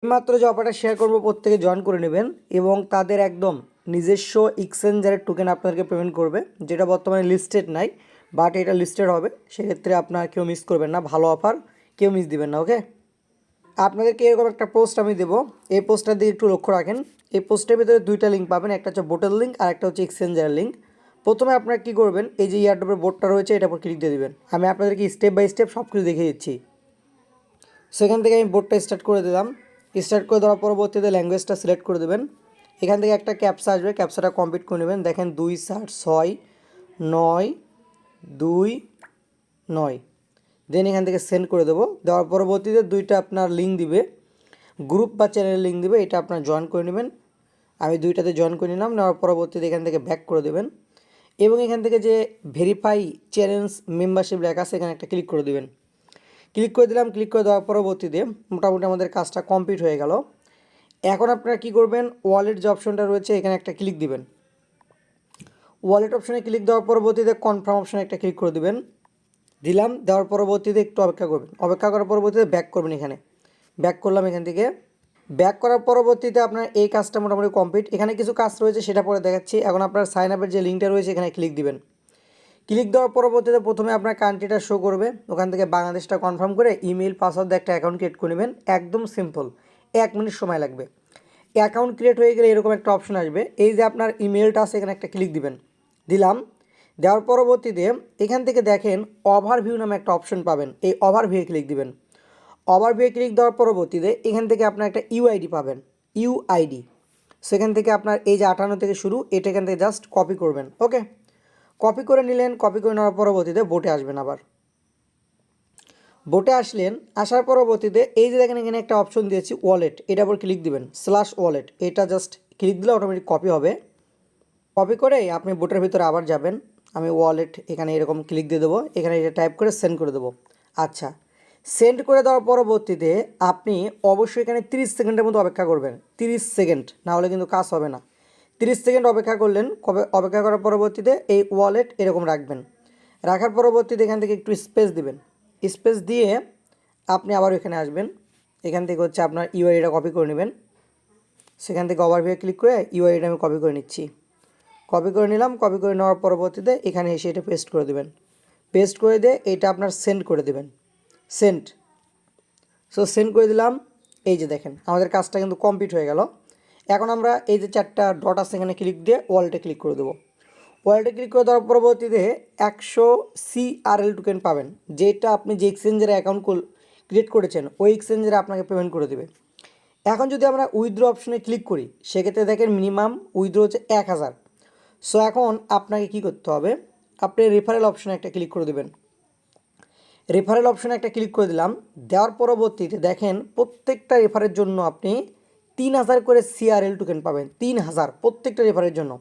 মাত্র যে অফারটা শেয়ার করবো প্রত্যেকে জয়েন করে নেবেন এবং তাদের একদম নিজস্ব এক্সচেঞ্জারের টোকেন আপনাদেরকে পেমেন্ট করবে, যেটা বর্তমানে লিস্টেড নাই, বাট এটা লিস্টেড হবে। সেক্ষেত্রে আপনার কেউ মিস করবেন না, ভালো অফার, কেউ মিস দিবেন না। ওকে, আপনাদেরকে এরকম একটা পোস্ট আমি দেবো, এই পোস্টটার দিকে একটু লক্ষ্য রাখেন। এই পোস্টের ভিতরে দুইটা লিঙ্ক পাবেন, একটা হচ্ছে বোটের লিঙ্ক আর একটা হচ্ছে এক্সচেঞ্জারের লিঙ্ক। প্রথমে আপনারা কী করবেন, এই যে ইয়ারড্রপের বোর্ডটা রয়েছে এটার উপর ক্লিক দিয়ে দেবেন। আমি আপনাদেরকে স্টেপ বাই স্টেপ সব কিছু দেখিয়ে দিচ্ছি। সেখান থেকে আমি বোর্ডটা স্টার্ট করে দিলাম। স্টার্ট করে দেওয়ার পরবর্তীতে ল্যাঙ্গুয়েজটা সিলেক্ট করে দেবেন। এখান থেকে একটা ক্যাপসা আসবে, ক্যাপসাটা কমপ্লিট করে নেবেন। দেখেন 2769229। দেন এখান থেকে সেন্ড করে দেবো। দেওয়ার পরবর্তীতে দুইটা আপনার লিঙ্ক দিবে, গ্রুপ বা চ্যানেলের লিঙ্ক দিবে, এটা আপনার জয়েন করে নেবেন। আমি দুইটাতে জয়েন করে নিলাম। নেওয়ার পরবর্তীতে এখান থেকে ব্যাক করে দেবেন এবং এখান থেকে যে ভেরিফাই চ্যালেঞ্জ মেম্বারশিপ লেখা আছে এখানে একটা ক্লিক করে দেবেন। ক্লিক করে দিলাম। ক্লিক করে দেওয়ার পরবর্তীতে মোটামুটি আমাদের কাজটা কমপ্লিট হয়ে গেল। এখন আপনারা কী করবেন, ওয়ালেট যে অপশনটা রয়েছে এখানে একটা ক্লিক দিবেন। ওয়ালেট অপশনে ক্লিক দেওয়ার পরবর্তীতে কনফার্ম অপশনে একটা ক্লিক করে দেবেন। দিলাম। দেওয়ার পরবর্তীতে একটু অপেক্ষা করবেন। অপেক্ষা করার পরবর্তীতে ব্যাক করবেন। এখানে ব্যাক করলাম। এখান থেকে ব্যাক করার পরবর্তীতে আপনার এই কাজটা মোটামুটি কমপ্লিট। এখানে কিছু কাজ রয়েছে সেটা পরে দেখাচ্ছি। এখন আপনার সাইন আপের যে লিঙ্কটা রয়েছে এখানে ক্লিক দিবেন। ক্লিক দেওয়ার পরবর্তীতে প্রথমে আপনার কান্ট্রিটা শো করবে, ওখান থেকে বাংলাদেশটা কনফার্ম করে ইমেল পাসওয়ার্ড দিয়ে একটা অ্যাকাউন্ট ক্রিয়েট করে নেবেন। একদম সিম্পল, 1 মিনিট সময় লাগবে। অ্যাকাউন্ট ক্রিয়েট হয়ে গেলে এরকম একটা অপশন আসবে, এই যে আপনার ইমেলটা আছে এখানে একটা ক্লিক দিবেন। দিলাম। দেওয়ার পরবর্তীতে এখান থেকে দেখেন ওভারভিউ নামে একটা অপশন পাবেন, এই ওভারভিউ ক্লিক দিবেন। ওভারভিউ ক্লিক দেওয়ার পরবর্তীতে এখান থেকে আপনার একটা ইউআইডি পাবেন, ইউআইডি। সেখান থেকে আপনার এই যে 58 থেকে শুরু, এটা এখান থেকে জাস্ট কপি করবেন। ওকে, কপি করে নিলেন। কপি করে নেওয়ার পরবর্তীতে বোটে আসবেন। আবার বোটে আসলেন, আসার পরবর্তীতে এই যে দেখেন এখানে একটা অপশন দিয়েছি ওয়ালেট, এটার উপর ক্লিক দিবেন, /ওয়ালেট, এটা জাস্ট ক্লিক দিলে অটোমেটিক কপি হবে। কপি করে আপনি বোটের ভিতরে আবার যাবেন। আমি ওয়ালেট এখানে এরকম ক্লিক দিয়ে দেবো, এখানে এটা টাইপ করে সেন্ড করে দেবো। আচ্ছা, সেন্ড করে দেওয়ার পরবর্তীতে আপনি অবশ্যই এখানে 30 সেকেন্ডের মতো অপেক্ষা করবেন। 30 সেকেন্ড, না হলে কিন্তু কাজ হবে না। 30 সেকেন্ড অপেক্ষা করলেন। অপেক্ষা করার পরবর্তীতে এই ওয়ালেট এরকম রাখবেন। রাখার পরবর্তীতে এখান থেকে একটু স্পেস দিবেন। স্পেস দিয়ে আপনি আবার এখানে আসবেন। এখান থেকে হচ্ছে আপনার ইউআইডিটা কপি করে নেবেন। সেখান থেকে ওভারভিউ ক্লিক করে ইউআইডিটা আমি কপি করে নিচ্ছি। কপি করে নিলাম। কপি করে নেওয়ার পরবর্তীতে এখানে এসে এটা পেস্ট করে দেবেন। পেস্ট করে দিয়ে এটা আপনার সেন্ড করে দেবেন। সেন্ড। সো সেন্ড করে দিলাম। এই যে দেখেন আমাদের কাজটা কিন্তু কমপ্লিট হয়ে গেল। এখন আমরা এই যে 4টা ডট আছে এখানে ক্লিক দিয়ে ওয়ালেটে ক্লিক করে দেবো। ওয়ালেটে ক্লিক করে দেওয়ার পরবর্তীতে 100 CRL টোকেন পাবেন, যেটা আপনি যে এক্সচেঞ্জের অ্যাকাউন্ট ক্রিয়েট করেছেন ওই এক্সচেঞ্জের আপনাকে পেমেন্ট করে দেবে। এখন যদি আমরা উইথড্র অপশনে ক্লিক করি সেক্ষেত্রে দেখেন মিনিমাম উইথড্র হচ্ছে 1000। সো এখন আপনাকে কি করতে হবে, আপনি রেফারেল অপশনে একটা ক্লিক করে দেবেন। রেফারেল অপশনে একটা ক্লিক করে দিলাম। দেওয়ার পরবর্তীতে দেখেন প্রত্যেকটা রেফারের জন্য আপনি 3000 করে CRL টোকেন পাবেন। 3000 প্রত্যেকটা রেফারের জন্য।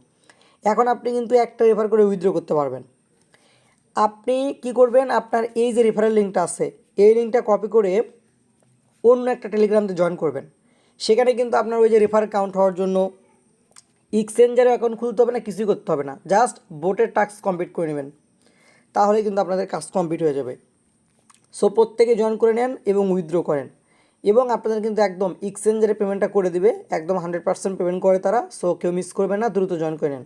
এখন আপনি কিন্তু একটা রেফার করে উইথড্র করতে পারবেন। আপনি কি করবেন, আপনার এই যে রেফারেল লিঙ্কটা আছে এই লিঙ্কটা কপি করে অন্য একটা টেলিগ্রামতে জয়েন করবেন। সেখানে কিন্তু আপনার ওই যে রেফার কাউন্ট হওয়ার জন্য এক্সচেঞ্জারে অ্যাকাউন্ট খুলতে হবে না, কিছুই করতে হবে না, জাস্ট বোটের টাস্ক কমপ্লিট করে নেবেন, তাহলে কিন্তু আপনাদের কাজ কমপ্লিট হয়ে যাবে। সো প্রত্যেকে জয়েন করে নেন এবং উইথড্র করেন এবং আপনাদের কিন্তু একদম এক্সচেঞ্জারে পেমেন্টটা করে দিবে, একদম 100% পেমেন্ট করে তারা। সো কেউ মিস করবেন না, দ্রুত জয়েন করে নেন।